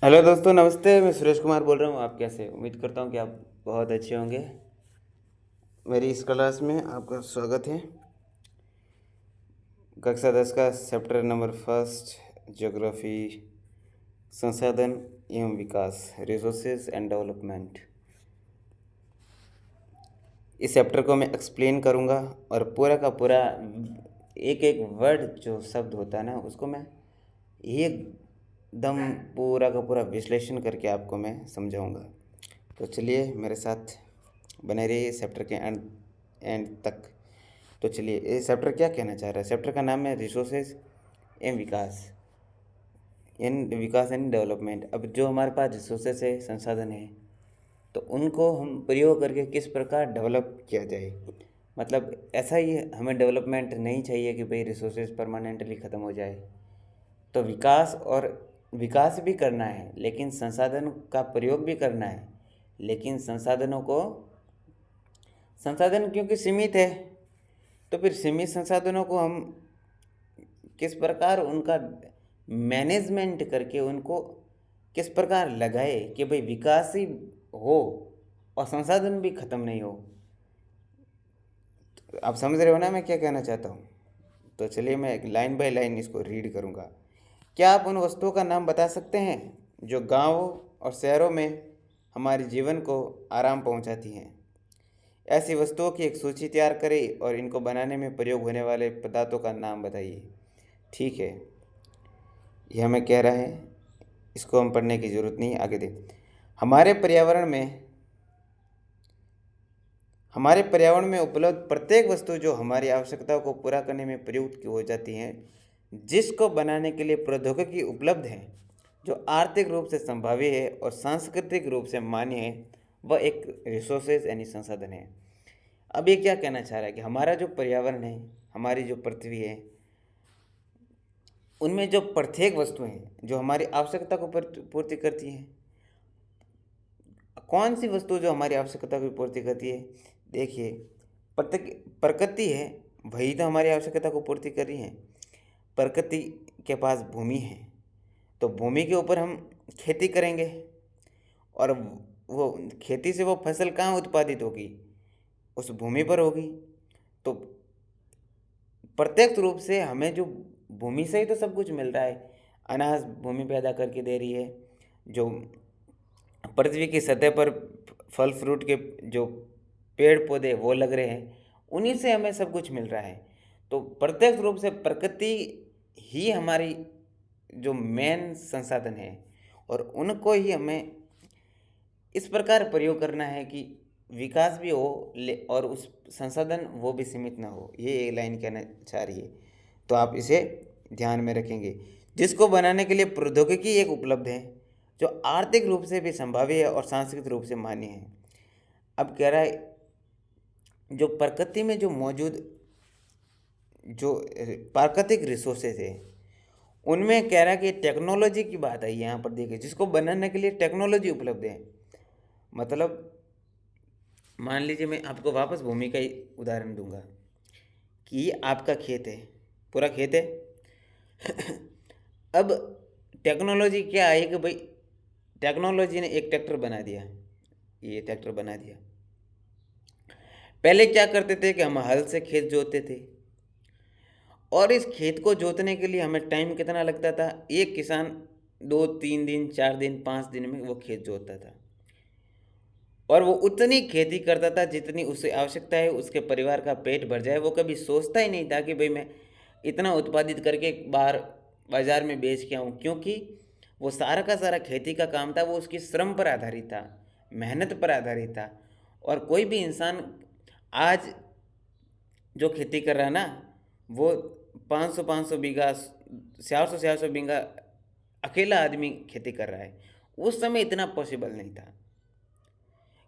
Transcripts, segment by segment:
Hello दोस्तों, नमस्ते। मैं सुरेश कुमार बोल रहा हूँ। आप कैसे? उम्मीद करता हूँ कि आप बहुत अच्छे होंगे। मेरी इस क्लास में आपका स्वागत है। कक्षा 10 का चैप्टर नंबर फर्स्ट, ज्योग्राफी, संसाधन एवं विकास, रिसोर्सेज एंड डेवलपमेंट। इस चैप्टर को मैं एक्सप्लेन करूँगा और पूरा का पूरा एक एक वर्ड जो शब्द होता है ना, उसको मैं एकदम पूरा का पूरा विश्लेषण करके आपको मैं समझाऊंगा। तो चलिए मेरे साथ बने रहिए इस चैप्टर के एंड एंड तक। तो चलिए, ये चैप्टर क्या कहना चाह रहा है? चैप्टर का नाम है रिसोर्सेज एवं विकास, इन विकास एंड डेवलपमेंट। अब जो हमारे पास रिसोर्सेज है, संसाधन है, तो उनको हम प्रयोग करके किस प्रकार डेवलप किया जाए। मतलब ऐसा ही हमें डेवलपमेंट नहीं चाहिए कि भाई रिसोर्सेज परमानेंटली ख़त्म हो जाए। तो विकास भी करना है, लेकिन संसाधन का प्रयोग भी करना है। लेकिन संसाधन क्योंकि सीमित है, तो फिर सीमित संसाधनों को हम किस प्रकार उनका मैनेजमेंट करके उनको किस प्रकार लगाए कि भाई विकास ही हो और संसाधन भी ख़त्म नहीं हो। आप समझ रहे हो ना मैं क्या कहना चाहता हूँ? तो चलिए मैं एक लाइन बाय लाइन इसको रीड करूँगा। क्या आप उन वस्तुओं का नाम बता सकते हैं जो गांवों और शहरों में हमारे जीवन को आराम पहुंचाती हैं? ऐसी वस्तुओं की एक सूची तैयार करें और इनको बनाने में प्रयोग होने वाले पदार्थों का नाम बताइए। ठीक है, यह हमें कह रहा है, इसको हम पढ़ने की ज़रूरत नहीं। आगे देख, हमारे पर्यावरण में उपलब्ध प्रत्येक वस्तु जो हमारी आवश्यकताओं को पूरा करने में प्रयुक्त हो जाती हैं, जिसको बनाने के लिए प्रौद्योगिकी उपलब्ध है, जो आर्थिक रूप से संभाव्य है और सांस्कृतिक रूप से मान्य है, वह एक रिसोर्सेज यानी संसाधन है। अब ये क्या कहना चाह रहा है कि हमारा जो पर्यावरण है, हमारी जो पृथ्वी है, उनमें जो प्रत्येक वस्तु हैं जो हमारी आवश्यकता को पूर्ति करती हैं। कौन सी वस्तु जो हमारी आवश्यकता की पूर्ति करती है? देखिए, प्रकृति है, वही तो हमारी आवश्यकता को पूर्ति कर रही है। प्रकृति के पास भूमि है, तो भूमि के ऊपर हम खेती करेंगे और वो खेती से वो फसल कहाँ उत्पादित होगी? उस भूमि पर होगी। तो प्रत्यक्ष रूप से हमें जो भूमि से ही तो सब कुछ मिल रहा है। अनाज भूमि पैदा करके दे रही है। जो पृथ्वी की सतह पर फल फ्रूट के जो पेड़ पौधे वो लग रहे हैं, उन्हीं से हमें सब कुछ मिल रहा है। तो प्रत्यक्ष रूप से प्रकृति ही हमारी जो मेन संसाधन है, और उनको ही हमें इस प्रकार प्रयोग करना है कि विकास भी हो और उस संसाधन वो भी सीमित ना हो। ये एक लाइन कहना चाह रही है। तो आप इसे ध्यान में रखेंगे। जिसको बनाने के लिए प्रौद्योगिकी एक उपलब्ध है, जो आर्थिक रूप से भी संभाव्य है और सांस्कृतिक रूप से मान्य है। अब कह रहा है, जो प्रकृति में जो मौजूद जो प्राकृतिक रिसोर्सेज है, उनमें कह रहा है कि टेक्नोलॉजी की बात आई यहाँ पर। देखिए, जिसको बनाने के लिए टेक्नोलॉजी उपलब्ध है। मतलब मान लीजिए, मैं आपको वापस भूमि का ही उदाहरण दूंगा कि ये आपका खेत है, पूरा खेत है। अब टेक्नोलॉजी क्या है कि भाई टेक्नोलॉजी ने एक ट्रैक्टर बना दिया। ये ट्रैक्टर बना दिया। पहले क्या करते थे कि हम हल से खेत जोतते थे, और इस खेत को जोतने के लिए हमें टाइम कितना लगता था? एक किसान 2-3 दिन, 4 दिन, 5 दिन में वो खेत जोतता था, और वो उतनी खेती करता था जितनी उसे आवश्यकता है, उसके परिवार का पेट भर जाए। वो कभी सोचता ही नहीं था कि भाई मैं इतना उत्पादित करके बाहर बाजार में बेच के आऊँ, क्योंकि वो सारा का सारा खेती का काम था, वो उसकी श्रम पर आधारित था, मेहनत पर आधारित था। और कोई भी इंसान आज जो खेती कर रहा है ना, वो 500-500 बीघा, 400-400 बीघा अकेला आदमी खेती कर रहा है। उस समय इतना पॉसिबल नहीं था,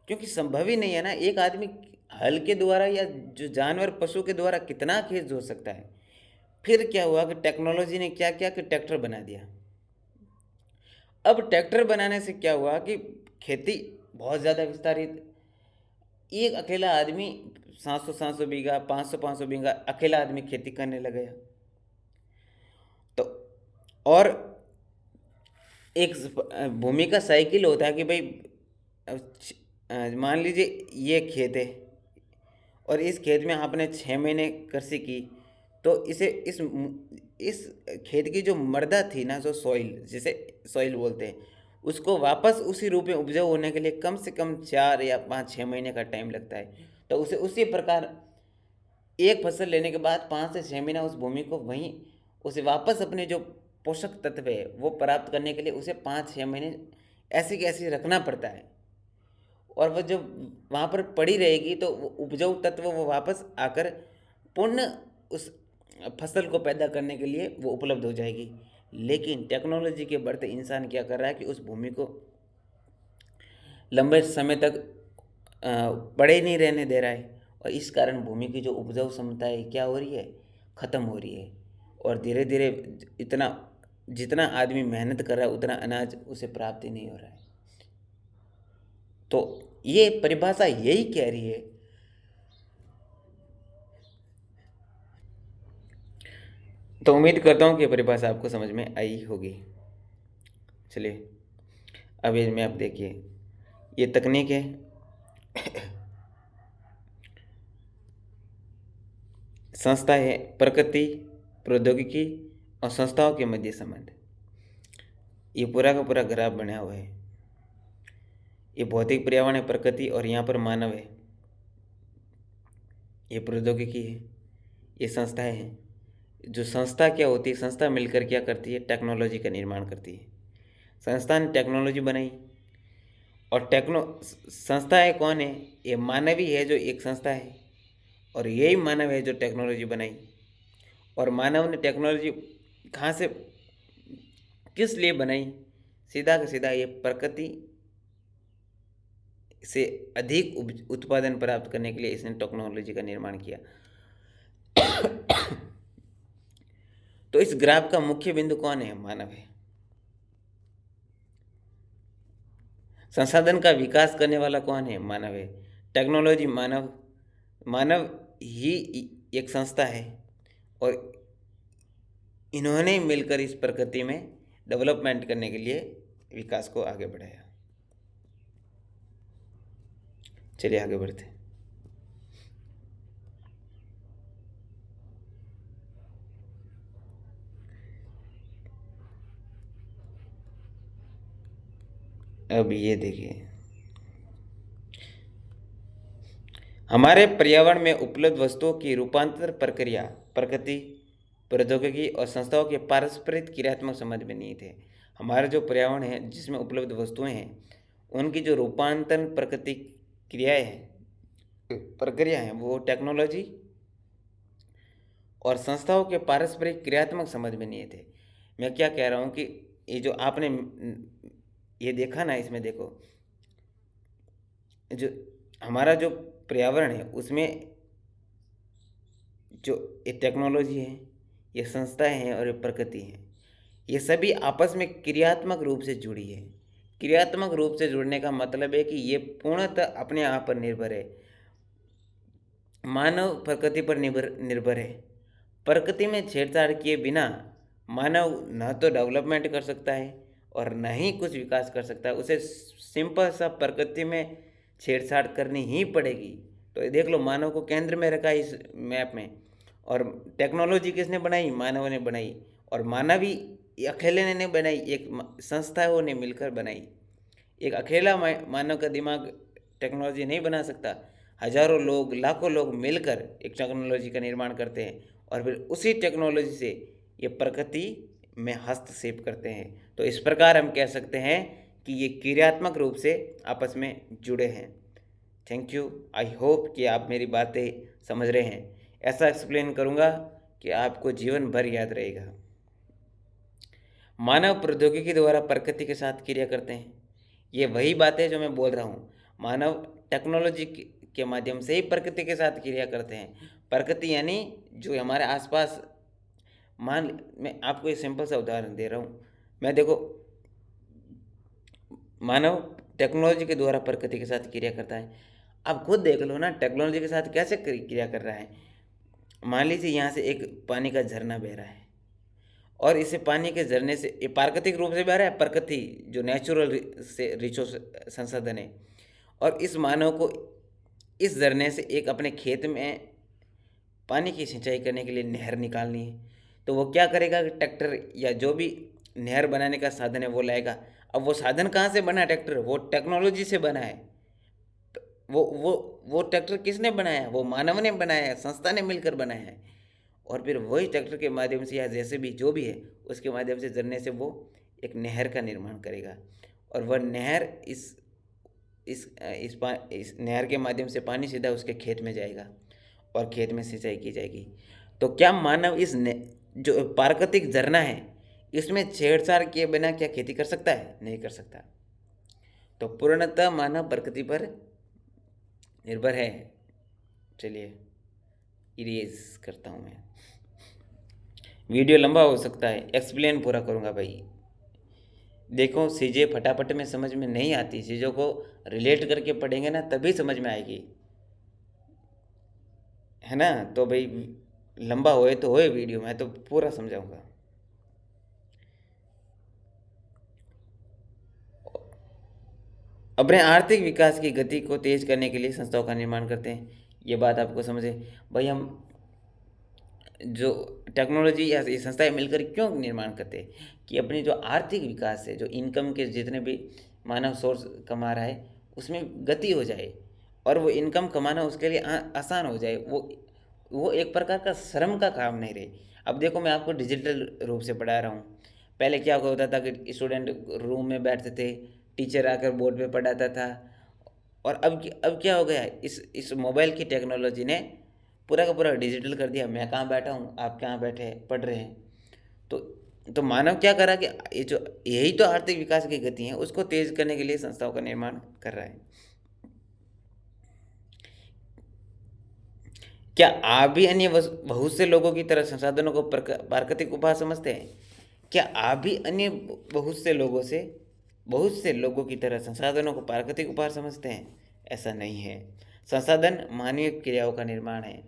क्योंकि संभव ही नहीं है ना। एक आदमी हल के द्वारा या जो जानवर पशु के द्वारा कितना खेत जोत सकता है? फिर क्या हुआ कि टेक्नोलॉजी ने क्या किया कि ट्रैक्टर बना दिया। अब ट्रैक्टर बनाने से क्या हुआ कि खेती बहुत ज़्यादा विस्तारित। एक अकेला आदमी 700-700 बीघा, 500-500 बीघा अकेला आदमी खेती करने लग गया। तो और एक भूमि का साइकिल होता है कि भाई मान लीजिए ये खेत है और इस खेत में आपने 6 महीने कृषि की, तो इसे इस खेत की जो मृदा थी ना, जो सॉइल जिसे सॉइल बोलते हैं, उसको वापस उसी रूप में उपजाऊ होने के लिए कम से कम 4 या 5 6 महीने का टाइम लगता है। तो उसे उसी प्रकार एक फसल लेने के बाद 5 से 6 महीना उस भूमि को वहीं उसे वापस अपने जो पोषक तत्व है वो प्राप्त करने के लिए उसे 5 6 महीने ऐसे के ऐसे रखना पड़ता है। और वह जब वहाँ पर पड़ी रहेगी तो वो उपजाऊ तत्व वो वापस आकर पुनः उस फसल को पैदा करने के लिए वो उपलब्ध हो जाएगी। लेकिन टेक्नोलॉजी के बढ़ते इंसान क्या कर रहा है कि उस भूमि को लंबे समय तक पड़े नहीं रहने दे रहा है, और इस कारण भूमि की जो उपजाऊ क्षमता है क्या हो रही है, ख़त्म हो रही है। और धीरे धीरे इतना जितना आदमी मेहनत कर रहा है उतना अनाज उसे प्राप्त ही नहीं हो रहा है। तो ये परिभाषा यही कह रही है। तो उम्मीद करता हूँ कि परिभाषा आपको समझ में आई होगी। चलिए अब इसमें आप देखिए, ये तकनीक है। संस्था है प्रकृति, प्रौद्योगिकी और संस्थाओं के मध्य संबंध। ये पूरा का पूरा ग्राफ बना हुआ है। ये भौतिक पर्यावरण है, प्रकृति, और यहाँ पर मानव है। ये प्रौद्योगिकी है, ये संस्थाएं हैं। जो संस्था क्या होती है, संस्था मिलकर क्या करती है, टेक्नोलॉजी का निर्माण करती है। संस्था ने टेक्नोलॉजी बनाई, और संस्थाएं कौन है, ये मानव ही है जो एक संस्था है, और यही मानव है जो टेक्नोलॉजी बनाई। और मानव ने टेक्नोलॉजी कहाँ से किस लिए बनाई, सीधा का सीधा ये प्रकृति से अधिक उत्पादन प्राप्त करने के लिए इसने टेक्नोलॉजी का निर्माण किया। तो इस ग्राफ का मुख्य बिंदु कौन है, मानव है। संसाधन का विकास करने वाला कौन है, मानव है। टेक्नोलॉजी मानव मानव ही एक संस्था है, और इन्होंने मिलकर इस प्रकृति में डेवलपमेंट करने के लिए विकास को आगे बढ़ाया। चलिए आगे बढ़ते हैं। अब ये देखिए, हमारे पर्यावरण में उपलब्ध वस्तुओं की रूपांतर प्रक्रिया प्रकृति, प्रौद्योगिकी और संस्थाओं के पारस्परिक क्रियात्मक संबंध में निहित है। हमारा जो पर्यावरण है जिसमें उपलब्ध वस्तुएं हैं, उनकी जो रूपांतरण प्रक्रिया है वो टेक्नोलॉजी और संस्थाओं के पारस्परिक क्रियात्मक संबंध में निहित है। मैं क्या कह रहा हूँ कि ये जो आपने ये देखा ना, इसमें देखो, जो हमारा जो पर्यावरण है उसमें जो ये टेक्नोलॉजी है, ये संस्थाएं हैं और ये प्रकृति है, ये सभी आपस में क्रियात्मक रूप से जुड़ी है। क्रियात्मक रूप से जुड़ने का मतलब है कि ये पूर्णतः अपने आप पर निर्भर है। मानव प्रकृति पर निर्भर है। प्रकृति में छेड़छाड़ किए बिना मानव न तो डेवलपमेंट कर सकता है और न ही कुछ विकास कर सकता है। उसे सिंपल सा प्रकृति में छेड़छाड़ करनी ही पड़ेगी। तो ये देख लो, मानव को केंद्र में रखा है इस मैप में, और टेक्नोलॉजी किसने बनाई, मानव ने बनाई। और मानव ही अकेले ने नहीं बनाई, एक संस्थाओं ने मिलकर बनाई। एक अकेला मानव का दिमाग टेक्नोलॉजी नहीं बना सकता। हजारों लोग, लाखों लोग मिलकर एक टेक्नोलॉजी का निर्माण करते हैं, और फिर उसी टेक्नोलॉजी से ये प्रकृति में हस्तक्षेप करते हैं। तो इस प्रकार हम कह सकते हैं कि ये क्रियात्मक रूप से आपस में जुड़े हैं। Thank you. आई होप कि आप मेरी बातें समझ रहे हैं। ऐसा एक्सप्लेन करूँगा कि आपको जीवन भर याद रहेगा। मानव प्रौद्योगिकी द्वारा प्रकृति के साथ क्रिया करते हैं। ये वही बात है जो मैं बोल रहा हूँ। मानव टेक्नोलॉजी के माध्यम से ही प्रकृति के साथ क्रिया करते हैं। प्रकृति यानी जो हमारे आसपास, मैं आपको एक सिंपल सा उदाहरण दे रहा हूँ। मैं देखो, मानव टेक्नोलॉजी के द्वारा प्रकृति के साथ क्रिया करता है। आप खुद देख लो ना, टेक्नोलॉजी के साथ कैसे क्रिया कर रहा है। मान लीजिए यहाँ से एक पानी का झरना बह रहा है, और इसे पानी के झरने से ये प्राकृतिक रूप से बह रहा है, प्रकृति जो नेचुरल से रिसोर्स संसाधन है। और इस मानव को इस झरने से एक अपने खेत में पानी की सिंचाई करने के लिए नहर निकालनी है। तो वो क्या करेगा कि ट्रैक्टर या जो भी नहर बनाने का साधन है वो लाएगा। अब वो साधन कहाँ से बना? ट्रैक्टर वो टेक्नोलॉजी से बना है। वो ट्रैक्टर किसने बनाया? वो मानव ने बनाया है, संस्था ने मिलकर बनाया है। और फिर वही ट्रैक्टर के माध्यम से या जैसे भी जो भी है उसके माध्यम से झरने से वो एक नहर का निर्माण करेगा। और वह नहर इस नहर के माध्यम से पानी सीधा उसके खेत में जाएगा और खेत में सिंचाई की जाएगी। तो क्या मानव जो प्राकृतिक झरना है इसमें छेड़छाड़ किए बिना क्या खेती कर सकता है? नहीं कर सकता। तो पूर्णतः मानव प्रकृति पर निर्भर है। चलिए इरेज करता हूँ मैं। वीडियो लंबा हो सकता है, एक्सप्लेन पूरा करूँगा भाई। देखो चीज़ें फटाफट में समझ में नहीं आती, चीज़ों को रिलेट करके पढ़ेंगे ना तभी समझ में आएगी, है ना। तो भाई लंबा होए तो होए वीडियो, मैं तो पूरा समझाऊंगा। अपने आर्थिक विकास की गति को तेज करने के लिए संस्थाओं का निर्माण करते हैं। ये बात आपको समझे भाई। हम जो टेक्नोलॉजी या ये संस्थाएं मिलकर क्यों निर्माण करते हैं कि अपनी जो आर्थिक विकास है, जो इनकम के जितने भी मानव सोर्स कमा रहा है उसमें गति हो जाए और वो इनकम कमाना उसके लिए आसान हो जाए। वो एक प्रकार का श्रम का काम नहीं रहे। अब देखो मैं आपको डिजिटल रूप से पढ़ा रहा हूँ। पहले क्या होता था कि स्टूडेंट रूम में बैठते थे, टीचर आकर बोर्ड पे पढ़ाता था। और अब क्या हो गया है, इस मोबाइल की टेक्नोलॉजी ने पूरा का पूरा डिजिटल कर दिया। मैं कहाँ बैठा हूँ, आप कहाँ बैठे पढ़ रहे हैं। तो तो मानव क्या करा कि ये जो यही तो आर्थिक विकास की गति है उसको तेज करने के लिए संस्थाओं का निर्माण कर रहा है। क्या आप भी अन्य बहुत से लोगों की तरह संसाधनों को प्राकृतिक उपहार समझते हैं? क्या आप भी अन्य बहुत से लोगों की तरह संसाधनों को प्राकृतिक उपहार समझते हैं? ऐसा नहीं है। संसाधन मानवीय क्रियाओं का निर्माण है,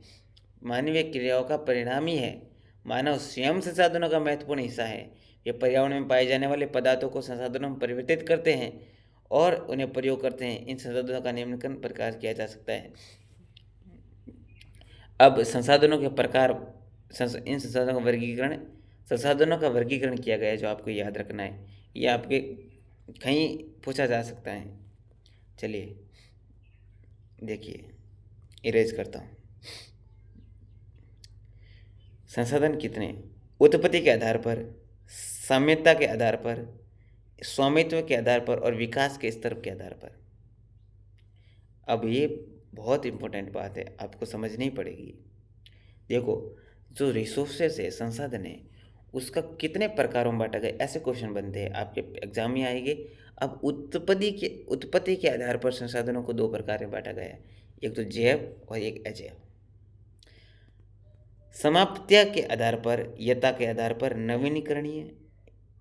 मानवीय क्रियाओं का परिणाम ही है। मानव स्वयं संसाधनों का महत्वपूर्ण हिस्सा है। ये पर्यावरण में पाए जाने वाले पदार्थों को संसाधनों में परिवर्तित करते हैं और उन्हें प्रयोग करते हैं। इन संसाधनों का निम्नलिखित प्रकार किया जा सकता है। अब संसाधनों के प्रकार, इन संसाधनों का वर्गीकरण किया गया है जो आपको याद रखना है। ये आपके कहीं पूछा जा सकता है। चलिए देखिए, इरेज करता हूँ। संसाधन कितने? उत्पत्ति के आधार पर, साम्यता के आधार पर, स्वामित्व के आधार पर और विकास के स्तर के आधार पर। अब ये बहुत इम्पोर्टेंट बात है, आपको समझनी पड़ेगी। देखो जो रिसोर्सेस है, संसाधन है, उसका कितने प्रकारों में बांटा गया, ऐसे क्वेश्चन बनते हैं आपके एग्जाम में आएंगे। अब उत्पत्ति के आधार पर संसाधनों को दो प्रकार में बांटा गया है, एक तो जैव और एक अजैव। समाप्तिया के आधार पर, यथा के आधार पर नवीनीकरणीय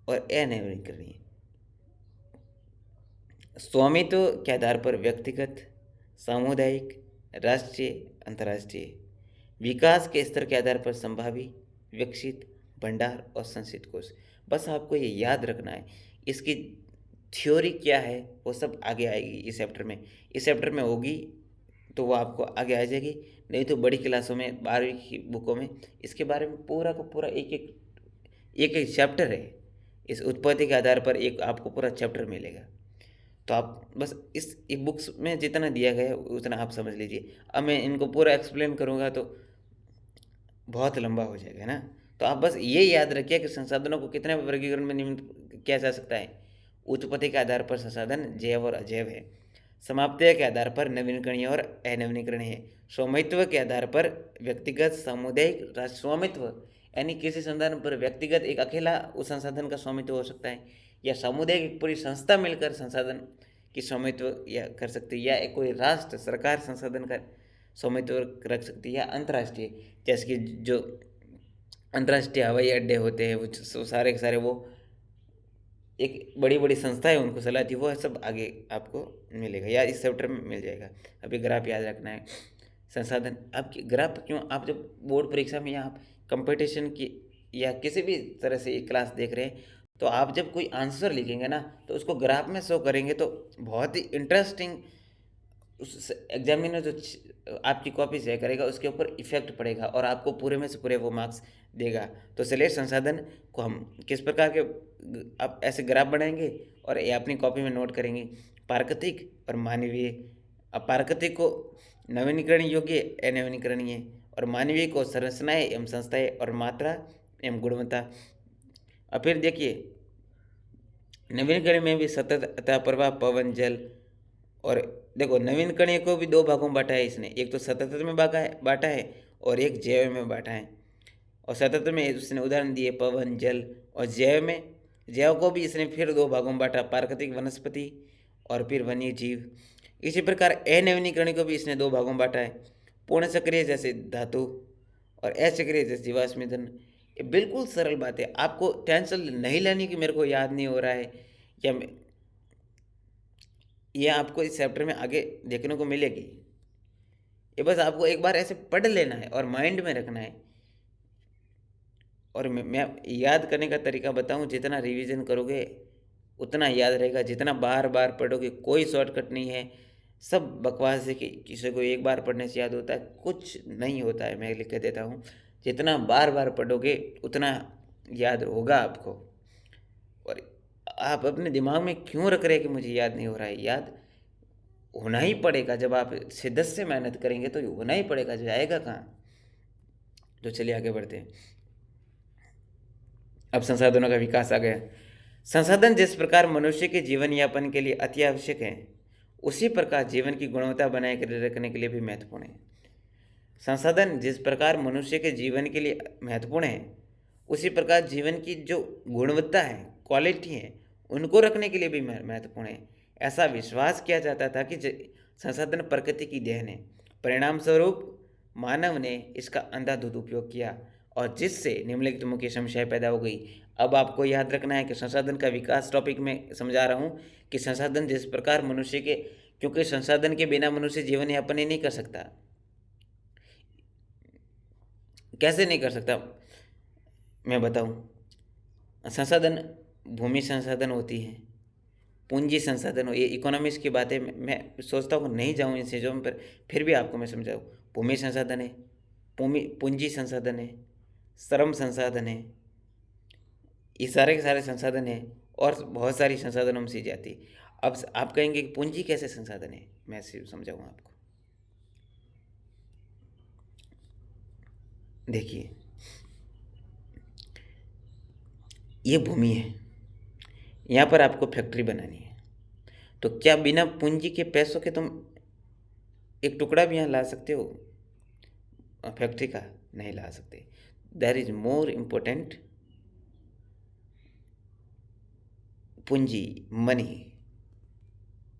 और अनवीनीकरणीय। स्वामित्व के आधार पर व्यक्तिगत, सामुदायिक, राष्ट्रीय, अंतर्राष्ट्रीय। विकास के स्तर के आधार पर संभावी, विकसित, भंडार और संचित कोष। बस आपको ये याद रखना है। इसकी थ्योरी क्या है वो सब आगे आएगी इस चैप्टर में। इस चैप्टर में होगी तो वो आपको आगे आ जाएगी, नहीं तो बड़ी क्लासों में 12वीं की बुकों में इसके बारे में पूरा का पूरा एक चैप्टर है। इस उत्पत्ति के आधार पर एक आपको पूरा चैप्टर मिलेगा। तो आप बस इस बुक्स में जितना दिया गया है उतना आप समझ लीजिए। अब मैं इनको पूरा एक्सप्लेन करूँगा तो बहुत लंबा हो जाएगा ना। तो आप बस ये याद रखिए कि संसाधनों को कितने वर्गीकरण में निम्न किया जा सकता है। उत्पत्ति के आधार पर संसाधन जैव और अजैव है। समाप्तिया के आधार पर नवीनीकरणीय और अनवीनीकरणीय है। स्वामित्व के आधार पर व्यक्तिगत, सामुदायिक, राष्ट्रीय। स्वामित्व यानी किसी संसाधन पर व्यक्तिगत एक अकेला उस संसाधन का स्वामित्व हो सकता है, या सामुदायिक एक पूरी संस्था मिलकर संसाधन की स्वामित्व या कर सकती है, या एक कोई राष्ट्र सरकार संसाधन का स्वामित्व रख सकती है, या अंतर्राष्ट्रीय जैसे कि जो अंतर्राष्ट्रीय हवाई अड्डे होते हैं वो सारे के सारे वो एक बड़ी बड़ी संस्थाएं उनको चलाती है। वो सब आगे आपको मिलेगा या इस चैप्टर में मिल जाएगा। अभी ग्राफ याद रखना है। संसाधन आपकी ग्राफ क्यों, आप जब बोर्ड परीक्षा में या आप कंपटीशन की या किसी भी तरह से ये क्लास देख रहे हैं, तो आप जब कोई आंसर लिखेंगे ना, तो उसको ग्राफ में शो करेंगे तो बहुत ही इंटरेस्टिंग उस एग्जामिनर जो आपकी कॉपी चेक करेगा उसके ऊपर इफेक्ट पड़ेगा और आपको पूरे में से पूरे वो मार्क्स देगा। तो चलिए संसाधन को हम किस प्रकार के आप ऐसे ग्राफ बनाएंगे और ये अपनी कॉपी में नोट करेंगे। प्राकृतिक और मानवीय। अब प्राकृतिक को नवीनीकरण योग्य, अनवीनीकरणीय, और मानवीय को संरचनाएं एवं संस्थाएं और मात्रा एवं गुणवत्ता। और फिर देखिए नवीनीकरण में भी सतत अतः प्रवाह, पवन, जल। और देखो नवीनकरणीय को भी दो भागों में बांटा है इसने, एक तो सतत में बांटा है और एक जैव में बांटा है। और सतत में उसने उदाहरण दिए पवन, जल, और जैव को भी इसने फिर दो भागों में बांटा, प्राकृतिक, वनस्पति, और फिर वन्य जीव। इसी प्रकार अनवीनीकरणीय को भी इसने दो भागों में बांटा है, पूर्ण सक्रिय जैसे धातु और असक्रिय जैसे जीवाश्म ईंधन। ये बिल्कुल सरल बात है, आपको टेंशन नहीं लेनी कि मेरे को याद नहीं हो रहा है, या ये आपको इस चैप्टर में आगे देखने को मिलेगी। ये बस आपको एक बार ऐसे पढ़ लेना है और माइंड में रखना है। और मैं याद करने का तरीका बताऊं, जितना रिवीजन करोगे उतना याद रहेगा, जितना बार बार पढ़ोगे कोई शॉर्टकट नहीं है। सब बकवास है कि किसी को एक बार पढ़ने से याद होता है, कुछ नहीं होता है, मैं लिख के देता हूँ। जितना बार बार पढ़ोगे उतना याद होगा आपको। और आप अपने दिमाग में क्यों रख रहे हैं कि मुझे याद नहीं हो रहा है? याद होना ही पड़ेगा, जब आप शिद्दत से मेहनत करेंगे तो होना ही पड़ेगा, जाएगा कहाँ। तो चलिए आगे बढ़ते हैं। अब संसाधनों का विकास आ गया। संसाधन जिस प्रकार मनुष्य के जीवन यापन के लिए अति आवश्यक है, उसी प्रकार जीवन की गुणवत्ता बनाए रखने के लिए भी महत्वपूर्ण है। संसाधन जिस प्रकार मनुष्य के जीवन के लिए महत्वपूर्ण है, उसी प्रकार जीवन की जो गुणवत्ता है, क्वालिटी है, उनको रखने के लिए भी महत्वपूर्ण है। ऐसा विश्वास किया जाता था कि संसाधन प्रकृति की देन है, परिणाम स्वरूप मानव ने इसका अंधाधुंध उपयोग किया और जिससे निम्नलिखित मुख्य समस्याएं पैदा हो गई। अब आपको याद रखना है कि संसाधन का विकास टॉपिक में समझा रहा हूँ कि संसाधन जिस प्रकार मनुष्य के, क्योंकि संसाधन के बिना मनुष्य जीवन यापन ही नहीं कर सकता। कैसे नहीं कर सकता मैं बताऊं। संसाधन, भूमि संसाधन होती है, पूंजी संसाधन हो, ये इकोनॉमिक्स की बातें मैं सोचता हूँ नहीं जाऊँ इन चीज़ों में, पर फिर भी आपको मैं समझाऊँ। भूमि संसाधन है, पूंजी संसाधन है, श्रम संसाधन है, ये सारे के सारे संसाधन हैं और बहुत सारी संसाधनों में सी जाती। अब आप कहेंगे कि पूंजी कैसे संसाधन है, मैं समझाऊँ आपको। देखिए ये भूमि है, यहाँ पर आपको फैक्ट्री बनानी है, तो क्या बिना पूंजी के पैसों के तुम एक टुकड़ा भी यहाँ ला सकते हो? फैक्ट्री का नहीं ला सकते। देयर इज मोर इम्पोर्टेंट पूंजी,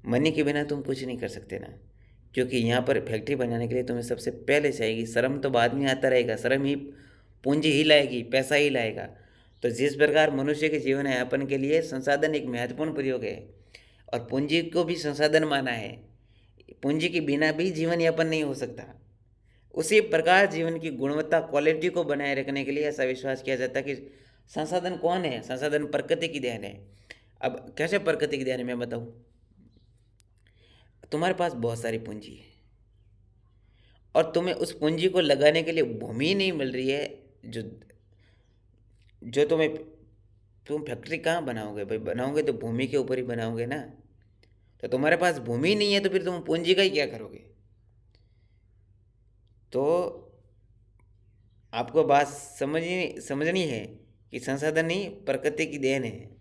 मनी के बिना तुम कुछ नहीं कर सकते ना, क्योंकि यहाँ पर फैक्ट्री बनाने के लिए तुम्हें सबसे पहले चाहिए, श्रम तो बाद में आता रहेगा, श्रम ही पूंजी ही लाएगी, पैसा ही लाएगा। तो जिस प्रकार मनुष्य के जीवन यापन के लिए संसाधन एक महत्वपूर्ण प्रयोग है और पूंजी को भी संसाधन माना है, पूंजी के बिना भी जीवन यापन नहीं हो सकता, उसी प्रकार जीवन की गुणवत्ता, क्वालिटी को बनाए रखने के लिए ऐसा विश्वास किया जाता है कि संसाधन कौन है? संसाधन प्रकृति की देन है। अब कैसे प्रकृति की देन है मैं बताऊँ। तुम्हारे पास बहुत सारी पूंजी है और तुम्हें उस पूंजी को लगाने के लिए भूमि नहीं मिल रही है, जो जो तुम फैक्ट्री कहाँ बनाओगे भाई? बनाओगे तो भूमि के ऊपर ही बनाओगे ना। तो तुम्हारे पास भूमि नहीं है तो फिर तुम पूंजी का ही क्या करोगे? तो आपको बात समझनी है कि संसाधन ही प्रकृति की देन है।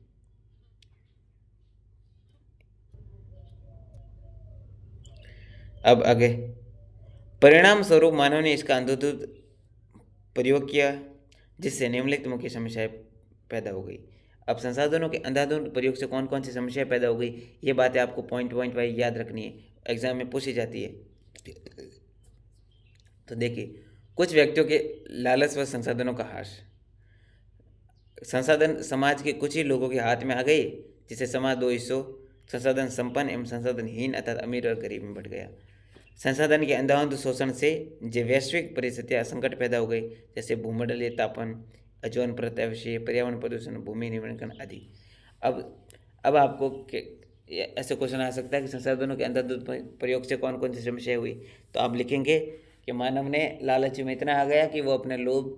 अब आगे, परिणाम स्वरूप मानव ने इसका अंधाधुंध प्रयोग किया जिससे निम्नलिखित मुख्य समस्याएं पैदा हो गई। अब संसाधनों के अंधाधुंध प्रयोग से कौन कौन सी समस्याएं पैदा हो गई, ये बातें आपको पॉइंट वाइज याद रखनी है, एग्जाम में पूछी जाती है। तो देखिए, कुछ व्यक्तियों के लालच व संसाधनों का हास। संसाधन समाज के कुछ ही लोगों के हाथ में आ गए, जिससे समाज दो हिस्सों, संसाधन संपन्न एवं संसाधनहीन अर्थात अमीर और गरीब में बढ़ गया। संसाधन के अंधाधुंध शोषण से जो वैश्विक परिस्थितियाँ संकट पैदा हो गई, जैसे भूमंडलीय तापन, ओजोन परत अवशेष, पर्यावरण प्रदूषण, भूमि निम्नीकरण आदि। अब आपको ऐसे क्वेश्चन आ सकता है कि संसाधनों के अंधाधुंध प्रयोग से कौन कौन सी समस्या हुई। तो आप लिखेंगे कि मानव ने लालच में इतना आ गया कि वो अपने लोभ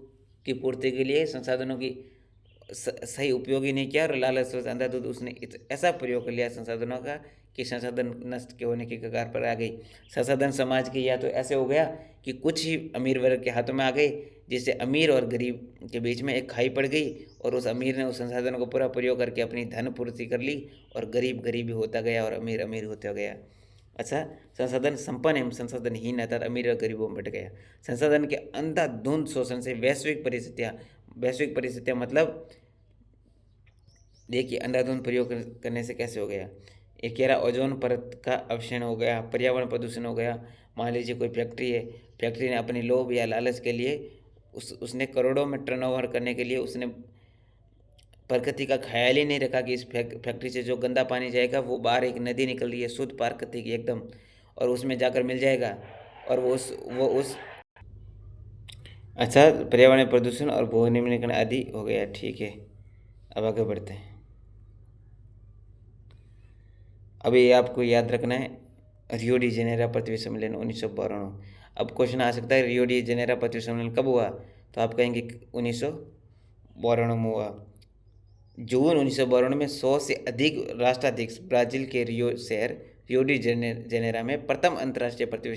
की पूर्ति के लिए संसाधनों की सही उपयोग ही नहीं किया, और लालच से अंधाधुंध उसने ऐसा प्रयोग कर लिया संसाधनों का कि संसाधन नष्ट के होने की कगार पर आ गई। संसाधन समाज के या तो ऐसे हो गया कि कुछ ही अमीर वर्ग के हाथों में आ गए, जिससे अमीर और गरीब के बीच में एक खाई पड़ गई, और उस अमीर ने उस संसाधन को पूरा प्रयोग करके अपनी धन पूर्ति कर ली, और गरीब गरीब ही होता गया और अमीर अमीर होता गया। अच्छा, संसाधन संपन्न एवं संसाधनहीन अर्थात अमीर और गरीबों में बट गया। संसाधन के अंधाधुंध शोषण से वैश्विक परिस्थितियाँ मतलब देखिए अंधाधुंध प्रयोग करने से कैसे हो गया। एक कह रहा ओजोन परत का अवक्षेपण हो गया, पर्यावरण प्रदूषण हो गया। मान लीजिए कोई फैक्ट्री है, फैक्ट्री ने अपनी लोभ या लालच के लिए उसने करोड़ों में टर्नओवर करने के लिए उसने प्रकृति का ख्याल ही नहीं रखा कि इस फैक्ट्री से जो गंदा पानी जाएगा वो बाहर एक नदी निकल रही है शुद्ध प्रकृति की एकदम, और उसमें जाकर मिल जाएगा, और वो उस अच्छा, पर्यावरण प्रदूषण और भू निम्नीकरण आदि हो गया। ठीक है, अब आगे बढ़ते हैं। अभी आपको याद रखना है रियो डी जेनेरो पृथ्वी सम्मेलन 1992। अब क्वेश्चन आ सकता है रियो डी जेनेरो पृथ्वी सम्मेलन कब हुआ, तो आप कहेंगे 1992 में हुआ। जून 1992 में 100 से अधिक राष्ट्राध्यक्ष ब्राज़ील के रियो डी जेनेरो में प्रथम अंतर्राष्ट्रीय पृथ्वी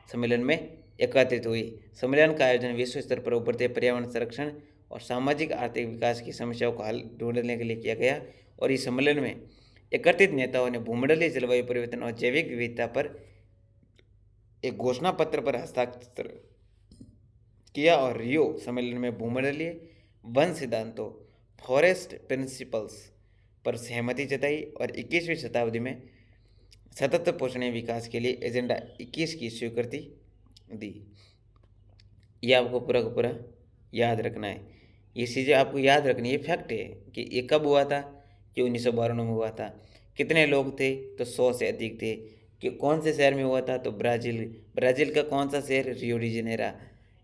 सम्मेलन में एकत्रित हुई। सम्मेलन का आयोजन विश्व स्तर पर उभरते पर्यावरण संरक्षण और सामाजिक आर्थिक विकास की समस्याओं का हल ढूंढने के लिए किया गया, और इस सम्मेलन में एकत्रित नेताओं ने भूमंडलीय जलवायु परिवर्तन और जैविक विविधता पर एक घोषणा पत्र पर हस्ताक्षर किया, और रियो सम्मेलन में भूमंडलीय वन सिद्धांतों फॉरेस्ट प्रिंसिपल्स पर सहमति जताई, और 21वीं शताब्दी में सतत पोषणीय विकास के लिए एजेंडा 21 की स्वीकृति दी। ये आपको पूरा का पूरा याद रखना है। ये चीज़ें आपको याद रखनी है, फैक्ट है कि ये कब हुआ था, कि 1992 में हुआ था। कितने लोग थे, तो 100 से अधिक थे। कि कौन से शहर में हुआ था, तो ब्राज़ील का कौन सा शहर, रियो डी जेनेरो।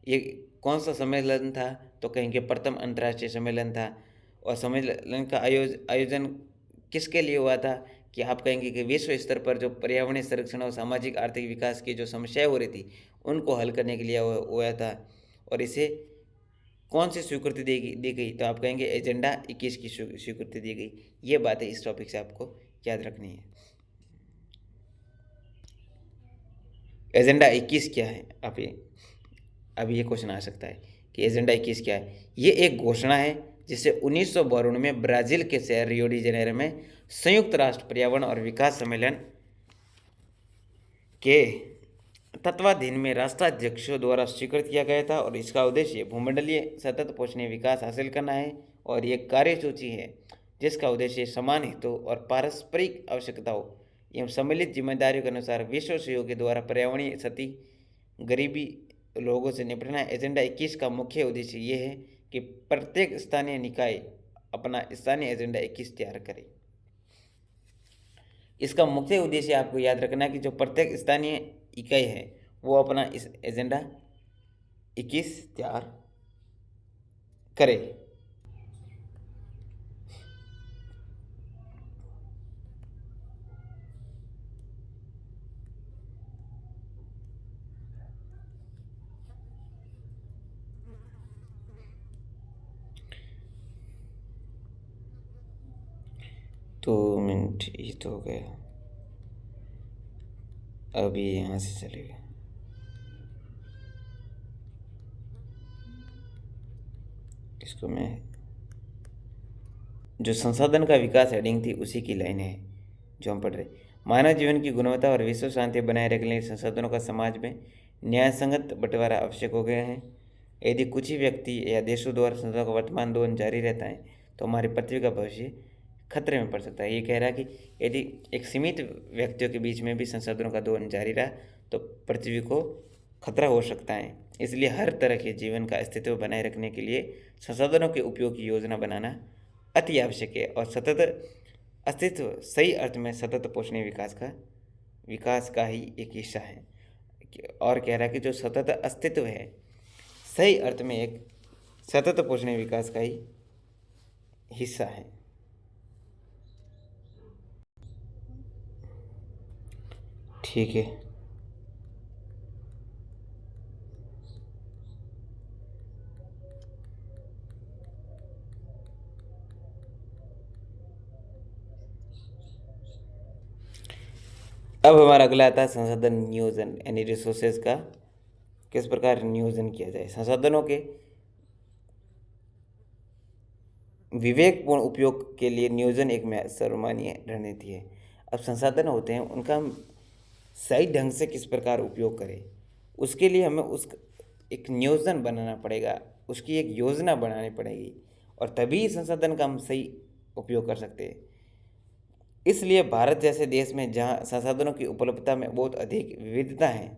ये कौन सा सम्मेलन था, तो कहेंगे प्रथम अंतर्राष्ट्रीय सम्मेलन था। और सम्मेलन का आयोजन किसके लिए हुआ था, कि आप कहेंगे कि विश्व स्तर पर जो पर्यावरणीय संरक्षण और सामाजिक आर्थिक विकास की जो समस्याएं हो रही थी उनको हल करने के लिए हुआ था। और इसे कौन सी स्वीकृति दी गई, तो आप कहेंगे एजेंडा 21 की स्वीकृति दी गई। ये बातें इस टॉपिक से आपको याद रखनी है। एजेंडा 21 क्या है, अभी ये क्वेश्चन आ सकता है कि एजेंडा 21 क्या है। ये एक घोषणा है जिसे 1992 में ब्राज़ील के शहर रियो डी जेनेरो में संयुक्त राष्ट्र पर्यावरण और विकास सम्मेलन के तत्वाधीन में राष्ट्राध्यक्षों द्वारा स्वीकृत किया गया था, और इसका उद्देश्य भूमंडलीय सतत पोषणीय विकास हासिल करना है। और ये कार्यसूची है जिसका उद्देश्य समान हितों और पारस्परिक आवश्यकताओं एवं सम्मिलित जिम्मेदारियों के अनुसार विश्व सहयोग के द्वारा पर्यावरणीय क्षति, गरीबी, लोगों से निपटना। एजेंडा 21 का मुख्य उद्देश्य ये है कि प्रत्येक स्थानीय निकाय अपना स्थानीय एजेंडा 21 तैयार करे। इसका मुख्य उद्देश्य आपको याद रखना है कि जो प्रत्येक स्थानीय इकाई है वो अपना इस एजेंडा 21 तैयार करे। तो मिनट ये तो हो गया, अभी यहाँ से चलेगा। इसको मैं जो संसाधन का विकास हेडिंग थी उसी की लाइन है जो हम पढ़ रहे। मानव जीवन की गुणवत्ता और विश्व शांति बनाए रखने के लिए संसाधनों का समाज में न्याय संगत बंटवारा आवश्यक हो गया है। यदि कुछ ही व्यक्ति या देशों द्वारा संसाधनों का वर्तमान दोहन जारी रहता है तो हमारी पृथ्वी का भविष्य खतरे में पड़ सकता है। ये कह रहा है कि यदि एक सीमित व्यक्तियों के बीच में भी संसाधनों का दोहन जारी रहा तो पृथ्वी को खतरा हो सकता है। इसलिए हर तरह के जीवन का अस्तित्व बनाए रखने के लिए संसाधनों के उपयोग की योजना बनाना अति आवश्यक है। और सतत अस्तित्व सही अर्थ में सतत पोषणीय विकास का ही एक हिस्सा है। और कह रहा है कि जो सतत अस्तित्व है सही अर्थ में एक सतत पोषणीय विकास का ही हिस्सा है। ठीक है। अब हमारा अगला आता है संसाधन नियोजन, यानी रिसोर्सेज का किस प्रकार नियोजन किया जाए। संसाधनों के विवेकपूर्ण उपयोग के लिए नियोजन एक सर्वमान्य रणनीति है। अब संसाधन होते हैं, उनका हम सही ढंग से किस प्रकार उपयोग करें, उसके लिए हमें उस एक नियोजन बनाना पड़ेगा, उसकी एक योजना बनानी पड़ेगी, और तभी संसाधन का हम सही उपयोग कर सकते हैं। इसलिए भारत जैसे देश में जहाँ संसाधनों की उपलब्धता में बहुत अधिक विविधता है,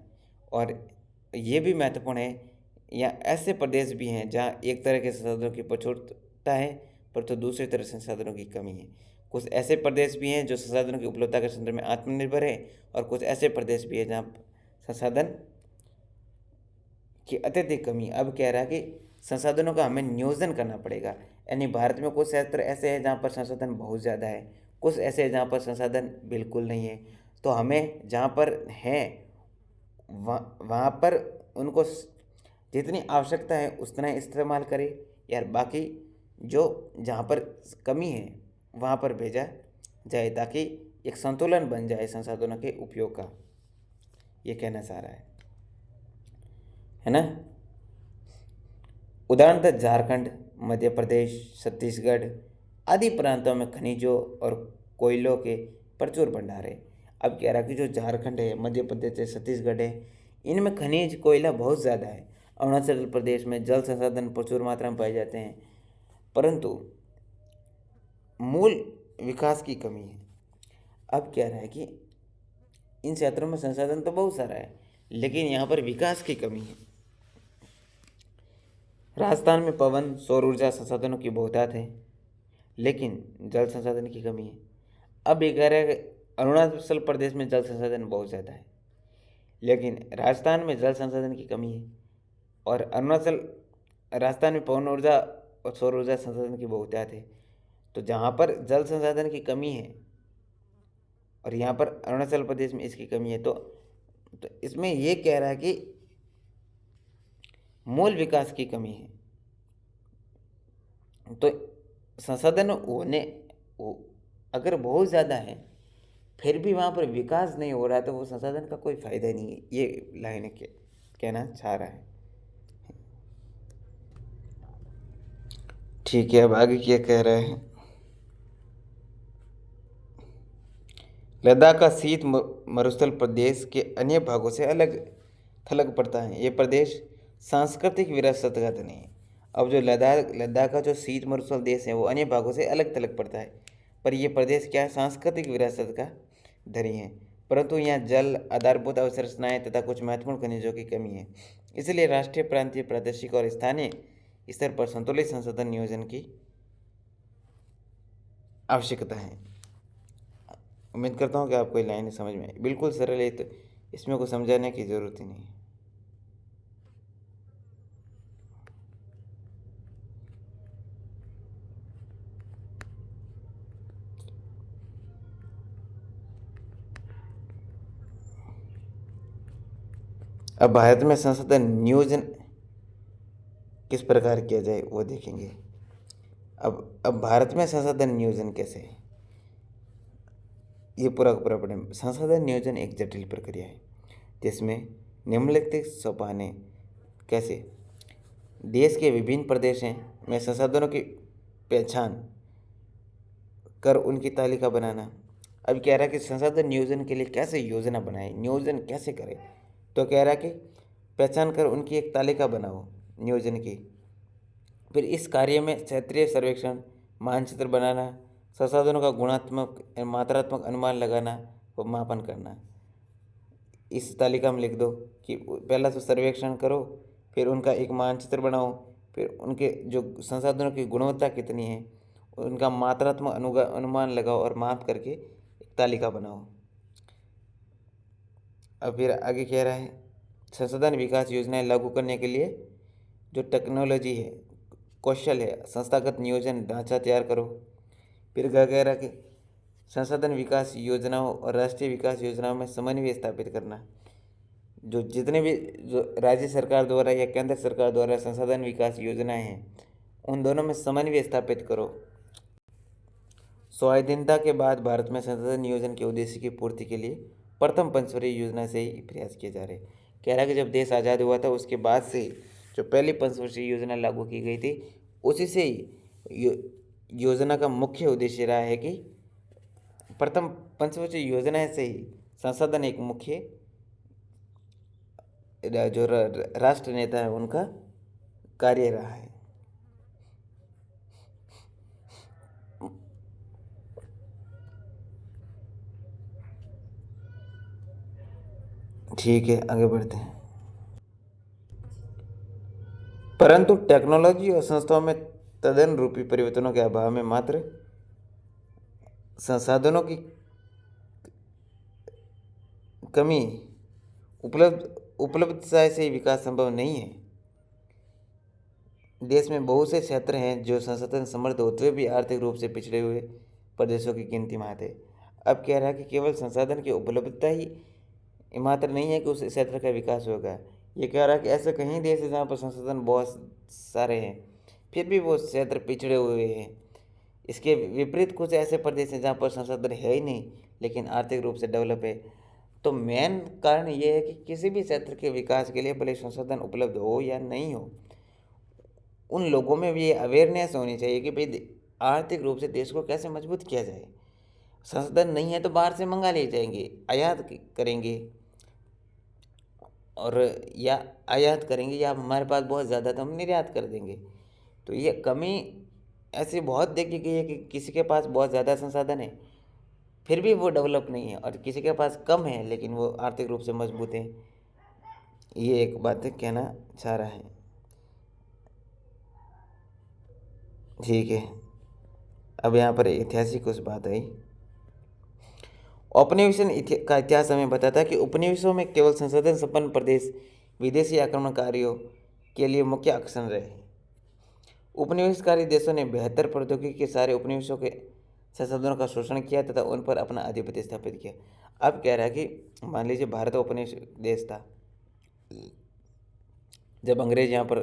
और ये भी महत्वपूर्ण है, यहाँ ऐसे प्रदेश भी हैं जहाँ एक तरह के संसाधनों की प्रचुरता है, परंतु दूसरी तरफ संसाधनों की कमी है। कुछ ऐसे प्रदेश भी हैं जो संसाधनों की उपलब्धता के संदर्भ में आत्मनिर्भर है, और कुछ ऐसे प्रदेश भी हैं जहाँ संसाधन की अत्यधिक कमी। अब कह रहा है कि संसाधनों का हमें नियोजन करना पड़ेगा, यानी भारत में कुछ क्षेत्र ऐसे हैं जहाँ पर संसाधन बहुत ज़्यादा है, कुछ ऐसे हैं जहाँ पर संसाधन बिल्कुल नहीं है। तो हमें जहाँ पर हैं वहाँ पर उनको जितनी आवश्यकता है उतना इस्तेमाल करें, यार बाकी जो जहाँ पर कमी है वहाँ पर भेजा जाए, ताकि एक संतुलन बन जाए संसाधनों के उपयोग का। ये कहना चाह रहा है ना। उदाहरणतः झारखंड, मध्य प्रदेश, छत्तीसगढ़ आदि प्रांतों में खनिजों और कोयलों के प्रचुर भंडार है। अब कह रहा कि जो झारखंड है, मध्य प्रदेश है, छत्तीसगढ़ है, इनमें खनिज कोयला बहुत ज़्यादा है। अरुणाचल प्रदेश में जल संसाधन प्रचुर मात्रा में पाए जाते हैं, परंतु मूल विकास की कमी है। अब कह रहा है कि इन क्षेत्रों में संसाधन तो बहुत सारा है, लेकिन यहाँ पर विकास की कमी है। राजस्थान में पवन सौर ऊर्जा संसाधनों की बहुतायत है, लेकिन जल संसाधन की कमी है। अब ये कह रहा है कि अरुणाचल प्रदेश में जल संसाधन बहुत ज़्यादा है, लेकिन राजस्थान में जल संसाधन की कमी है, और राजस्थान में पवन ऊर्जा और सौर ऊर्जा संसाधन की बहुतायत है। तो जहाँ पर जल संसाधन की कमी है और यहाँ पर अरुणाचल प्रदेश में इसकी कमी है, तो इसमें ये कह रहा है कि मूल विकास की कमी है। तो संसाधन अगर बहुत ज़्यादा है फिर भी वहाँ पर विकास नहीं हो रहा है, तो वो संसाधन का कोई फायदा नहीं है। ये लाइन कहना चाह रहा है। ठीक है, अब आगे क्या कह रहे हैं। लद्दाख का शीत मरुस्थल प्रदेश के अन्य भागों से अलग थलग पड़ता है। ये प्रदेश सांस्कृतिक विरासत का धनी है। अब जो लद्दाख का जो शीत मरुस्थल देश है वो अन्य भागों से अलग थलग पड़ता है, पर यह प्रदेश क्या है, सांस्कृतिक विरासत का धनी है, परंतु यहाँ जल, आधारभूत अवसंरचनाएं तथा कुछ महत्वपूर्ण खनिजों की कमी है। इसलिए राष्ट्रीय, प्रांतीय, प्रादेशिक और स्थानीय स्तर पर संतुलित संसाधन नियोजन की आवश्यकता है। उम्मीद करता हूँ कि आपको ये लाइन समझ में आई। बिल्कुल सरल है, तो इसमें कुछ समझाने की ज़रूरत ही नहीं है। अब भारत में संसाधन नियोजन किस प्रकार किया जाए वो देखेंगे। अब भारत में संसाधन नियोजन कैसे है, ये पूरा का पूरा पढ़ें। संसाधन नियोजन एक जटिल प्रक्रिया है जिसमें निम्नलिखित सोपान है। कैसे? देश के विभिन्न प्रदेशों में संसाधनों की पहचान कर उनकी तालिका बनाना। अब कह रहा है कि संसाधन नियोजन के लिए कैसे योजना बनाए, नियोजन कैसे करें। तो कह रहा है कि पहचान कर उनकी एक तालिका बनाओ नियोजन की। फिर इस कार्य में क्षेत्रीय सर्वेक्षण, मानचित्र बनाना, संसाधनों का गुणात्मक मात्रात्मक अनुमान लगाना व मापन करना। इस तालिका में लिख दो कि पहला तो सर्वेक्षण करो, फिर उनका एक मानचित्र बनाओ, फिर उनके जो संसाधनों की गुणवत्ता कितनी है उनका मात्रात्मक अनुमान लगाओ और माप करके एक तालिका बनाओ। अब फिर आगे कह रहा है संसाधन विकास योजनाएं लागू करने के लिए जो टेक्नोलॉजी है, कौशल है, संस्थागत नियोजन ढांचा तैयार करो। फिर कह रहा कि संसाधन विकास योजनाओं और राष्ट्रीय विकास योजनाओं में समन्वय स्थापित करना। जो जितने भी जो राज्य सरकार द्वारा या केंद्र सरकार द्वारा संसाधन विकास योजनाएं हैं, उन दोनों में समन्वय स्थापित करो। स्वाधीनता के बाद भारत में संसाधन नियोजन के उद्देश्य की पूर्ति के लिए प्रथम पंचवर्षीय योजना से ही प्रयास किए जा रहे। कह रहा है कि जब देश आज़ाद हुआ था उसके बाद से जो पहली पंचवर्षीय योजना लागू की गई थी, उसी से ही योजना का मुख्य उद्देश्य रहा है कि प्रथम पंचवर्षीय योजना से ही संसाधन एक मुख्य जो राष्ट्र नेता है उनका कार्य रहा है। ठीक है, आगे बढ़ते हैं। परंतु टेक्नोलॉजी और संस्थाओं में तदन रूपी परिवर्तनों के अभाव में मात्र संसाधनों की कमी उपलब्धता से विकास संभव नहीं है। देश में बहुत से क्षेत्र हैं जो संसाधन समृद्ध होते हुए भी आर्थिक रूप से पिछड़े हुए प्रदेशों की गिनती में आते। अब कह रहा है कि केवल संसाधन की उपलब्धता ही मात्र नहीं है कि उस क्षेत्र का विकास होगा। ये कह रहा है कि ऐसे कहीं देश है जहाँ पर संसाधन बहुत सारे हैं फिर भी वो क्षेत्र पिछड़े हुए हैं। इसके विपरीत कुछ ऐसे प्रदेश हैं जहाँ पर संसाधन है ही नहीं लेकिन आर्थिक रूप से डेवलप है। तो मेन कारण ये है कि किसी भी क्षेत्र के विकास के लिए भले संसाधन उपलब्ध हो या नहीं हो, उन लोगों में भी ये अवेयरनेस होनी चाहिए कि भाई आर्थिक रूप से देश को कैसे मजबूत किया जाए। संसाधन नहीं है तो बाहर से मंगा ले जाएंगे, आयात करेंगे और या आयात करेंगे, या हमारे पास बहुत ज़्यादा तो हम निर्यात कर देंगे। तो ये कमी ऐसी बहुत देखी गई है कि किसी के पास बहुत ज़्यादा संसाधन है फिर भी वो डेवलप नहीं है, और किसी के पास कम है लेकिन वो आर्थिक रूप से मजबूत है। ये एक बात कहना चाह रहा है। ठीक है, अब यहाँ पर ऐतिहासिक कुछ बात आई। औपनिवेशन का इतिहास हमें बताता है कि उपनिवेशों में केवल संसाधन संपन्न प्रदेश विदेशी आक्रमणकारियों के लिए मुख्य आकर्षण रहे। उपनिवेशकारी देशों ने बेहतर प्रौद्योगिकी के सारे उपनिवेशों के संसाधनों का शोषण किया तथा उन पर अपना आधिपत्य स्थापित किया। अब कह रहा है कि मान लीजिए भारत उपनिवेश देश था, जब अंग्रेज यहाँ पर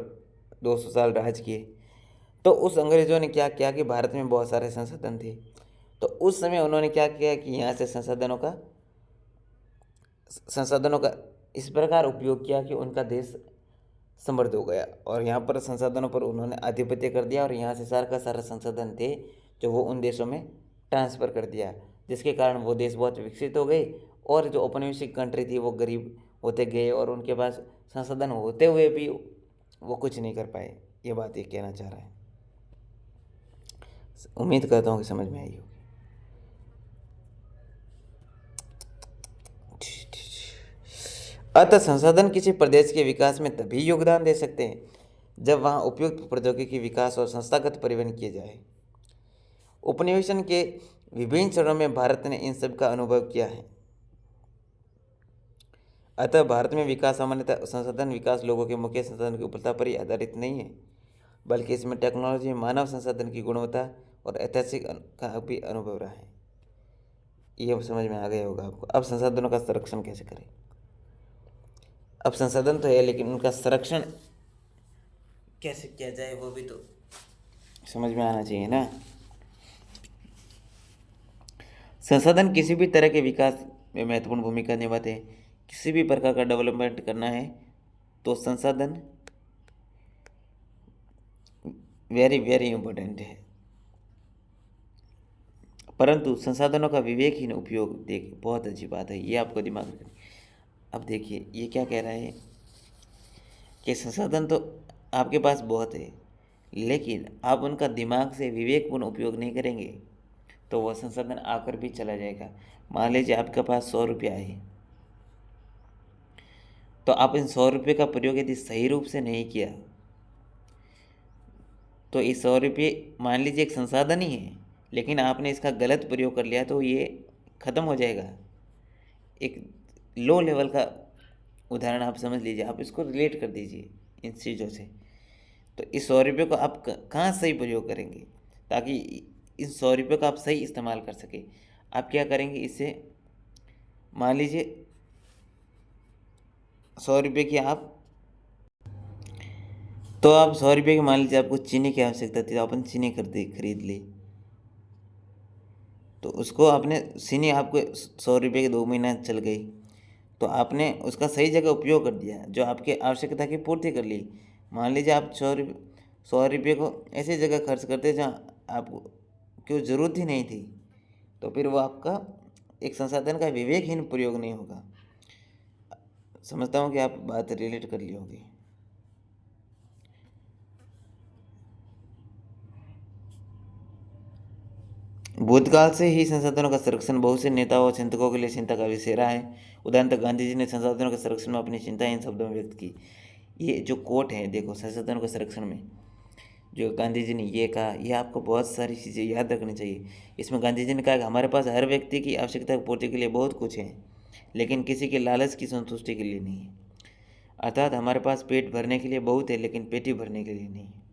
200 साल राज किए तो उस अंग्रेजों ने क्या किया कि भारत में बहुत सारे संसाधन थे, तो उस समय उन्होंने क्या किया कि यहाँ से संसाधनों का इस प्रकार उपयोग किया कि उनका देश समृद्ध हो गया, और यहाँ पर संसाधनों पर उन्होंने आधिपत्य कर दिया और यहाँ से सारा का सारा संसाधन थे जो वो उन देशों में ट्रांसफ़र कर दिया, जिसके कारण वो देश बहुत विकसित हो गए। और जो औपनिवेशिक कंट्री थी वो गरीब होते गए और उनके पास संसाधन होते हुए भी वो कुछ नहीं कर पाए। ये बात ये कहना चाह रहा है। उम्मीद करता हूँ कि समझ में आई होगी। अतः संसाधन किसी प्रदेश के विकास में तभी योगदान दे सकते हैं जब वहाँ उपयुक्त प्रौद्योगिकी विकास और संस्थागत परिवहन किए जाए। उपनिवेशन के विभिन्न चरणों में भारत ने इन सब का अनुभव किया है। अतः भारत में विकास सामान्यतः संसाधन विकास लोगों के मुख्य संसाधन की उपलब्धता पर ही आधारित नहीं है, बल्कि इसमें टेक्नोलॉजी, मानव संसाधन की गुणवत्ता और ऐतिहासिक का भी अनुभव रहा है। ये समझ में आ गया होगा आपको। अब संसाधनों का संरक्षण कैसे करें। अब संसाधन तो है लेकिन उनका संरक्षण कैसे किया जाए वो भी तो समझ में आना चाहिए ना। संसाधन किसी भी तरह के विकास में महत्वपूर्ण भूमिका निभाते हैं। किसी भी प्रकार का डेवलपमेंट करना है तो संसाधन वेरी वेरी इम्पोर्टेंट है। परंतु संसाधनों का विवेकहीन उपयोग देख बहुत अच्छी बात है, ये आपको दिमाग में। अब देखिए ये क्या कह रहा है कि संसाधन तो आपके पास बहुत है लेकिन आप उनका दिमाग से विवेकपूर्ण उपयोग नहीं करेंगे तो वह संसाधन आकर भी चला जाएगा। मान लीजिए आपके पास 100 रुपया है, तो आप इन 100 रुपये का प्रयोग यदि सही रूप से नहीं किया तो इस 100 रुपये मान लीजिए एक संसाधन ही है लेकिन आपने इसका गलत प्रयोग कर लिया तो ये ख़त्म हो जाएगा। एक लो लेवल का उदाहरण आप समझ लीजिए, आप इसको रिलेट कर दीजिए इन चीज़ों से। तो इस 100 रुपये को आप कहाँ सही प्रयोग करेंगे, ताकि इन 100 रुपये का आप सही इस्तेमाल कर सके। आप क्या करेंगे, इससे मान लीजिए 100 रुपये की आप, तो आप 100 रुपये की मान लीजिए आपको चीनी की आवश्यकता थी, तो अपन चीनी खरीद ली, तो उसको आपने चीनी आपको 100 रुपये के 2 महीना चल गई, तो आपने उसका सही जगह उपयोग कर दिया, जो आपके आवश्यकता की पूर्ति कर ली। मान लीजिए आप 100 रुपये को ऐसी जगह खर्च करते जहाँ आपको क्यों ज़रूरत ही नहीं थी, तो फिर वो आपका एक संसाधन का विवेकहीन प्रयोग नहीं होगा। समझता हूँ कि आप बात रिलेट कर ली होगी। भूतकाल से ही संसाधनों का संरक्षण बहुत से नेताओं और चिंतकों के लिए चिंता का विषय रहा है। उदाहरणतः गांधी जी ने संसाधनों के संरक्षण में अपनी चिंता इन शब्दों में व्यक्त की। ये जो कोट है, देखो, संसाधनों के संरक्षण में जो गांधी जी ने ये कहा, ये आपको बहुत सारी चीज़ें याद रखनी चाहिए। इसमें गांधी जी ने कहा कि हमारे पास हर व्यक्ति की आवश्यकता की पूर्ति के लिए बहुत कुछ है, लेकिन किसी के लालच की संतुष्टि के लिए नहीं है। अर्थात हमारे पास पेट भरने के लिए बहुत है, लेकिन पेटी भरने के लिए नहीं है।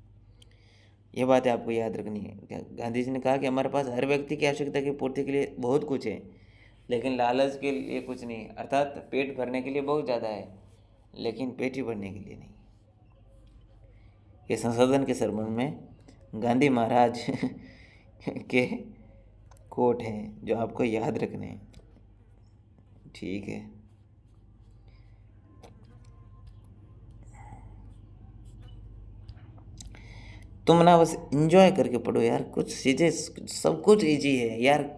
ये बातें आपको याद रखनी है। गांधी जी ने कहा कि हमारे पास हर व्यक्ति की आवश्यकता की पूर्ति के लिए बहुत कुछ है, लेकिन लालच के लिए कुछ नहीं है। अर्थात पेट भरने के लिए बहुत ज़्यादा है, लेकिन पेटी भरने के लिए नहीं। ये संशोधन के संबंध में गांधी महाराज के कोट हैं जो आपको याद रखने हैं। ठीक है, तुम ना बस इंजॉय करके पढ़ो यार, कुछ चीज़ें सब कुछ इजी है यार।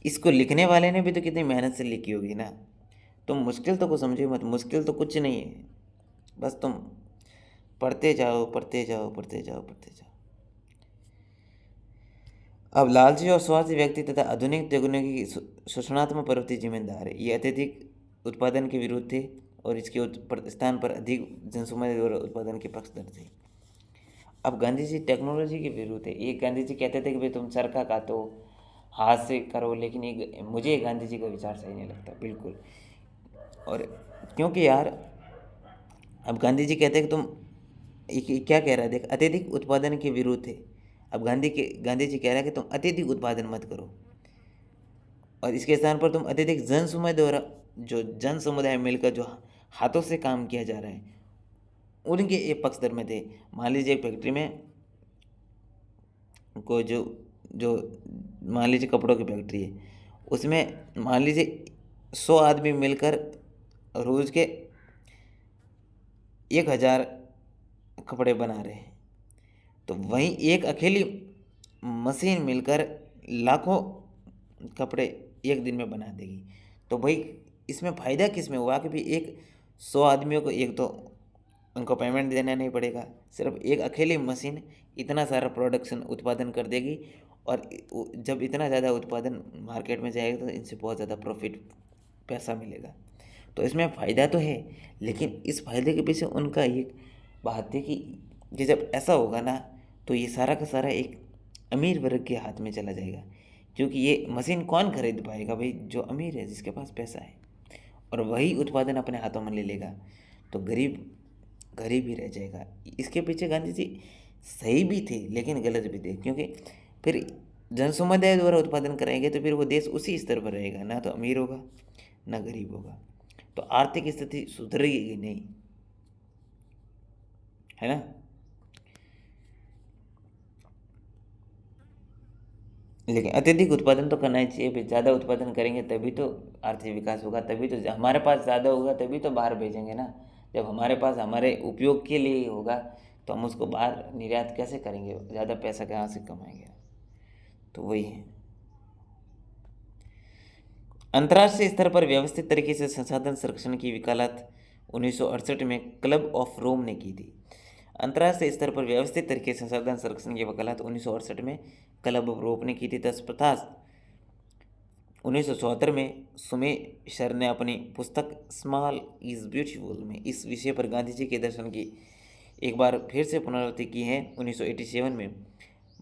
इसको लिखने वाले ने भी तो कितनी मेहनत से लिखी होगी ना। तुम मुश्किल तो को समझो मत, मुश्किल तो कुछ नहीं है, बस तुम पढ़ते जाओ पढ़ते जाओ पढ़ते जाओ पढ़ते जाओ। अब लालची और स्वार्थी व्यक्ति तथा आधुनिक तकनीकी की शोषणात्मक प्रवृत्ति जिम्मेदार है। ये अत्यधिक उत्पादन के विरुद्ध थे और इसके स्थान पर अधिक जनसमूह द्वारा उत्पादन के पक्षधर थे। अब गांधी जी टेक्नोलॉजी के विरुद्ध है। ये गांधी जी कहते थे कि भाई तुम चरखा कातो, हाथ से करो, लेकिन ये मुझे गांधी जी का विचार सही नहीं लगता बिल्कुल। और क्योंकि यार अब गांधी जी कहते हैं कि तुम क्या कह रहा है, देख, अत्यधिक उत्पादन के विरुद्ध है। अब गांधी जी कह रहा है कि तुम अत्यधिक उत्पादन मत करो, और इसके स्थान पर तुम अत्यधिक जन समुदाय द्वारा, जो जन समुदाय मिलकर जो हाथों से काम किया जा रहा है, उनके एक पक्षधर में थे। मान लीजिए एक फैक्ट्री में को जो जो मान लीजिए कपड़ों की फैक्ट्री है, उसमें मान लीजिए 100 आदमी मिलकर रोज़ के 1000 कपड़े बना रहे हैं, तो वहीं एक अकेली मशीन मिलकर लाखों कपड़े एक दिन में बना देगी। तो भाई इसमें फ़ायदा किस में हुआ कि भाई 100 आदमियों को एक तो उनको पेमेंट देना नहीं पड़ेगा, सिर्फ एक अकेली मशीन इतना सारा प्रोडक्शन उत्पादन कर देगी, और जब इतना ज़्यादा उत्पादन मार्केट में जाएगा तो इनसे बहुत ज़्यादा प्रॉफिट पैसा मिलेगा। तो इसमें फ़ायदा तो है, लेकिन इस फ़ायदे के पीछे उनका एक बात है कि जब ऐसा होगा ना, तो ये सारा का सारा एक अमीर वर्ग के हाथ में चला जाएगा। क्योंकि ये मशीन कौन खरीद पाएगा भाई, जो अमीर है, जिसके पास पैसा है, और वही उत्पादन अपने हाथों में ले लेगा, तो गरीब गरीब ही रह जाएगा। इसके पीछे गांधी जी सही भी थे लेकिन गलत भी थे, क्योंकि फिर जनसमुदाय द्वारा उत्पादन कराएंगे तो फिर वो देश उसी स्तर पर रहेगा, ना तो अमीर होगा ना गरीब होगा, तो आर्थिक स्थिति सुधरेगी नहीं, है ना। लेकिन अत्यधिक उत्पादन तो करना ही चाहिए, फिर ज़्यादा उत्पादन करेंगे तभी तो आर्थिक विकास होगा, तभी तो हमारे पास ज़्यादा होगा, तभी तो बाहर भेजेंगे ना। जब हमारे पास हमारे उपयोग के लिए होगा तो हम उसको बाहर निर्यात कैसे करेंगे, ज़्यादा पैसा कहाँ से कमाएंगे। तो वही है। अंतर्राष्ट्रीय स्तर पर व्यवस्थित तरीके से संसाधन संरक्षण की वकालत 1968 में क्लब ऑफ रोम ने की थी। अंतर्राष्ट्रीय स्तर पर व्यवस्थित तरीके से संसाधन संरक्षण की वकालत 1968 में क्लब ऑफ रोम ने की थी। तत्पश्चात 1974 में सुमेशर ने अपनी पुस्तक स्मॉल इज़ ब्यूटीफुल में इस विषय पर गांधी जी के दर्शन की एक बार फिर से पुनरावृत्ति की है। 1987 में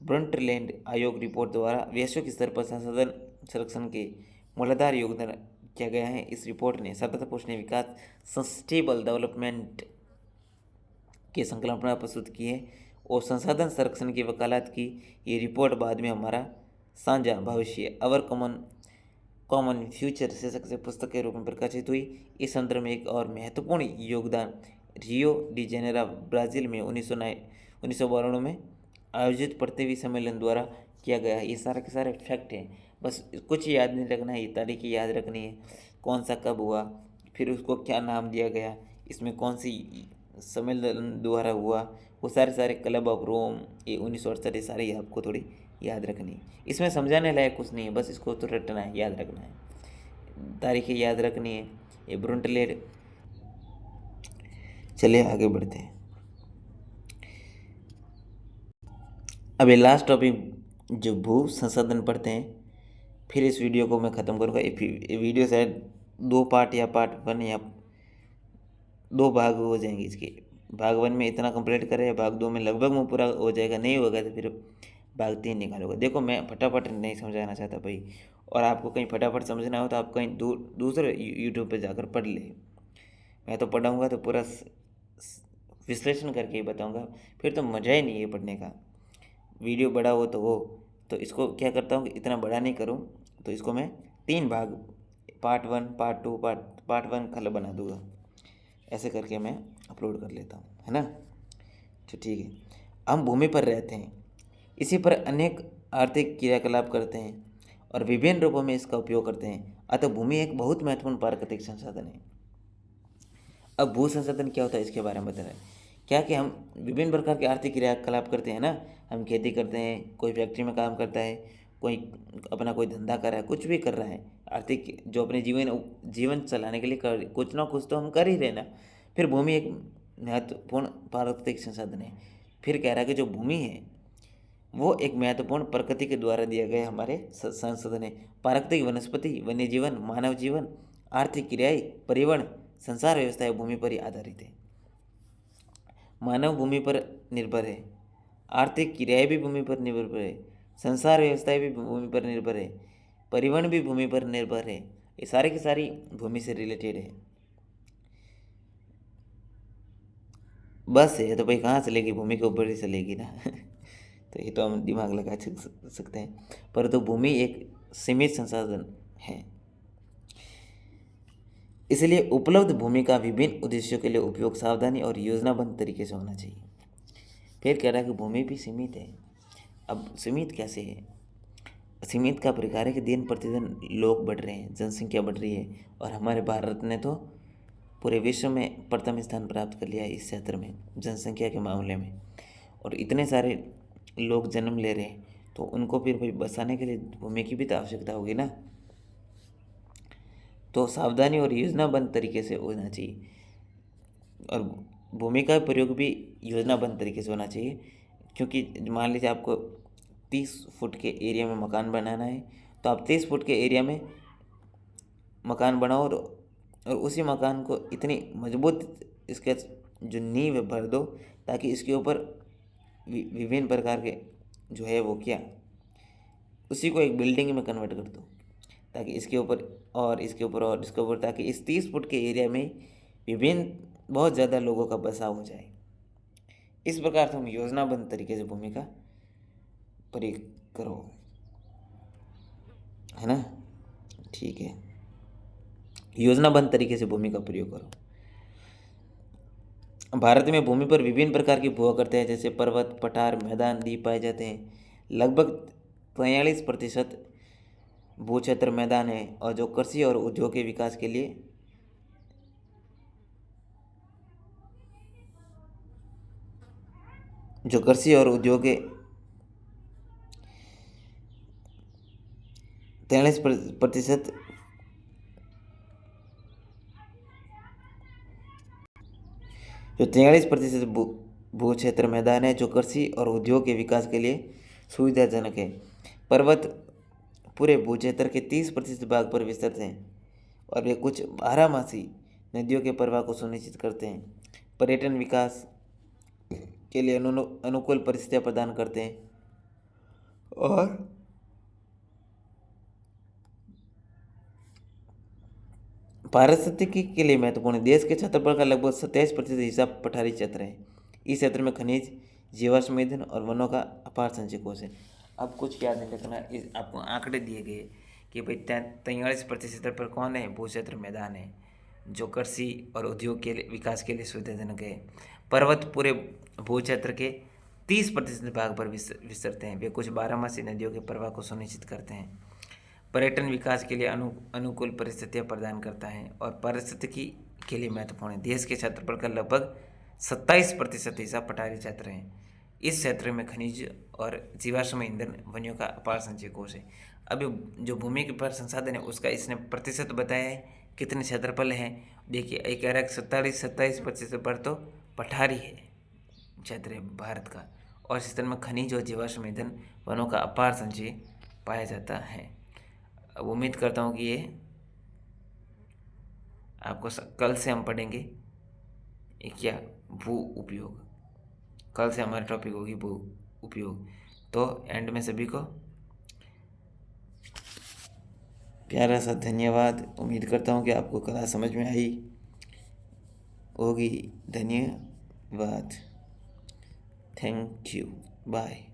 ब्रंटलैंड आयोग रिपोर्ट द्वारा वैश्विक स्तर पर संसाधन संरक्षण के मूलाधार योगदान किया गया है। इस रिपोर्ट ने सतत पोषणीय विकास सस्टेनेबल डेवलपमेंट की संकल्पना प्रस्तुत की है और संसाधन संरक्षण की वकालत की। ये रिपोर्ट बाद में हमारा साझा भविष्य अवर कॉमन फ्यूचर शीर्षक से पुस्तक के रूप में प्रकाशित हुई। इस संदर्भ में एक और महत्वपूर्ण योगदान रियो डी जेनेरो ब्राज़ील में 1992 में आयोजित पृथ्वी सम्मेलन द्वारा किया गया है। ये सारे के सारे फैक्ट हैं, बस कुछ याद नहीं रखना है, ये तारीखें याद रखनी है, कौन सा कब हुआ, फिर उसको क्या नाम दिया गया, इसमें कौन सी सम्मेलन द्वारा हुआ, वो सारे क्लब ऑफ रोम, ये 1968 सारी आपको थोड़ी याद रखनी है। इसमें समझाने लायक कुछ नहीं है, बस इसको तो रटना है, याद रखना है, तारीखें याद रखनी है। ये ब्रुंटलेड। चलिए आगे बढ़ते हैं। अब ये लास्ट टॉपिक जो भू संसाधन पढ़ते हैं, फिर इस वीडियो को मैं ख़त्म करूँगा। ये वीडियो शायद 2 पार्ट या पार्ट 1 या 2 भाग हो जाएंगे इसके। भाग 1 में इतना कंप्लीट करें, भाग 2 में लगभग में पूरा हो जाएगा, नहीं होगा तो फिर भाग 3 निकालूंगा। देखो मैं फटाफट नहीं समझाना चाहता भाई, और आपको कहीं फटाफट समझना हो तो आप कहीं दूसरे यूट्यूब पर जाकर पढ़ ले। मैं तो पढ़ाऊँगा तो पूरा विश्लेषण करके ही बताऊँगा, फिर तो मज़ा ही नहीं है पढ़ने का। वीडियो बड़ा हो तो इसको क्या करता हूँ कि इतना बड़ा नहीं करूँ, तो इसको मैं 3 भाग, पार्ट 1 पार्ट 2 पार्ट 1 कल बना दूँगा। ऐसे करके मैं अपलोड कर लेता हूँ, है ना। तो ठीक है, हम भूमि पर रहते हैं, इसी पर अनेक आर्थिक क्रियाकलाप करते हैं और विभिन्न रूपों में इसका उपयोग करते हैं। अतः भूमि एक बहुत महत्वपूर्ण प्राकृतिक संसाधन है। अब भू संसाधन क्या होता है इसके बारे में बता रहे हैं। क्या कि हम विभिन्न प्रकार के आर्थिक क्रियाकलाप करते हैं ना, हम खेती करते हैं, कोई फैक्ट्री में काम करता है, कोई अपना कोई धंधा कर रहा है, कुछ भी कर रहा है, आर्थिक जो अपने जीवन चलाने के लिए कुछ ना कुछ तो हम कर ही रहे ना। फिर भूमि एक महत्वपूर्ण प्राकृतिक संसाधन है। फिर कह रहा है कि जो भूमि है वो एक महत्वपूर्ण प्रकृति के द्वारा दिया गया हमारे संसाधन है। प्राकृतिक वनस्पति, वन्य जीवन, मानव जीवन, आर्थिक क्रियाएं, परिवहन, संसार व्यवस्था भूमि पर ही आधारित है। मानव भूमि पर निर्भर है, आर्थिक क्रियाएं भी भूमि पर निर्भर है, संसार व्यवस्थाएं भी भूमि पर निर्भर है, परिवहन भी भूमि पर निर्भर है। ये सारी की सारी भूमि से रिलेटेड है। बस है तो भाई कहाँ चलेगी, भूमि के ऊपर ही चलेगी ना। तो ये तो हम दिमाग लगा सकते हैं, परंतु भूमि एक सीमित संसाधन है, इसलिए उपलब्ध भूमि का विभिन्न उद्देश्यों के लिए उपयोग सावधानी और योजनाबद्ध तरीके से होना चाहिए। फिर कह रहा है कि भूमि भी सीमित है। अब सीमित कैसे है? सीमित का प्रकार है कि दिन प्रतिदिन लोग बढ़ रहे हैं, जनसंख्या बढ़ रही है, और हमारे भारत ने तो पूरे विश्व में प्रथम स्थान प्राप्त कर लिया है इस क्षेत्र में जनसंख्या के मामले में। और इतने सारे लोग जन्म ले रहे हैं तो उनको फिर भाई बसाने के लिए भूमि की भी तो आवश्यकता होगी ना। तो सावधानी और योजनाबद्ध तरीके से होना चाहिए, और भूमि का प्रयोग भी योजनाबद्ध तरीके से होना चाहिए। क्योंकि मान लीजिए आपको 30 फुट के एरिया में मकान बनाना है, तो आप 30 फुट के एरिया में मकान बनाओ और उसी मकान को इतनी मजबूत इसके जो नींव भर दो ताकि इसके ऊपर विभिन्न प्रकार के जो है वो क्या, उसी को एक बिल्डिंग में कन्वर्ट कर दो, ताकि इसके ऊपर और इसके ऊपर और इसके ऊपर, ताकि इस 30 फुट के एरिया में विभिन्न बहुत ज़्यादा लोगों का बसाव हो जाए। इस प्रकार से हम योजनाबद्ध तरीके से भूमि का प्रयोग करो, है ना। ठीक है, योजनाबद्ध तरीके से भूमि का प्रयोग करो। भारत में भूमि पर विभिन्न प्रकार की भू आकृतियाँ हैं, जैसे पर्वत, पठार, मैदान, द्वीप पाए जाते हैं। लगभग 43% भू क्षेत्र मैदान है, और जो कृषि और उद्योग के विकास के लिए जो कृषि और उद्योग के 43% जो 43% भू क्षेत्र मैदान है जो कृषि और उद्योग के विकास के लिए सुविधाजनक है। पर्वत पूरे भू क्षेत्र के 30% भाग पर विस्तृत हैं, और वे कुछ बारहमासी नदियों के प्रवाह को सुनिश्चित करते हैं। पर्यटन विकास के लिए अनुकूल परिस्थितियां प्रदान करते हैं, और पारिस्थितिकी के लिए महत्वपूर्ण है। देश के क्षेत्रफल का लगभग 27% हिस्सा पठारी क्षेत्र है। इस क्षेत्र में खनिज, जीवाश्म ईंधन और वनों का अपार संचय कोष है। अब कुछ याद रखना, इस आपको आंकड़े दिए गए कि भाई 43% क्षेत्र पर कौन है, भू क्षेत्र मैदान है, जो कृषि और उद्योग के लिए विकास के लिए सुविधाजनक है। पर्वत पूरे भू क्षेत्र के 30% भाग पर विस्तरते हैं। वे कुछ बारहमासी नदियों के प्रवाह को सुनिश्चित करते हैं। पर्यटन विकास के लिए अनुकूल परिस्थितियां प्रदान करता है और पारिस्थितिकी के लिए महत्वपूर्ण है। देश के क्षेत्रफल का लगभग 27% हिस्सा पठारी क्षेत्र है। इस क्षेत्र में खनिज और जीवाश्म ईंधन वनों का अपार संचय कोष है। अब जो भूमि के पर संसाधन है उसका इसने प्रतिशत बताया है, कितने क्षेत्रफल है। देखिए एक कह रहा है 27% पर तो पठारी है क्षेत्र है भारत का, और इस क्षेत्र में खनिज और जीवाश्म ईंधन वनों का अपार संचय पाया जाता है। अब उम्मीद करता हूँ कि ये आपको कल से हम पढ़ेंगे क्या, भू उपयोग। कल से हमारी टॉपिक होगी भू उपयोग। तो एंड में सभी को प्यारा सा धन्यवाद। उम्मीद करता हूँ कि आपको क्लास समझ में आई होगी। धन्यवाद, थैंक यू, बाय।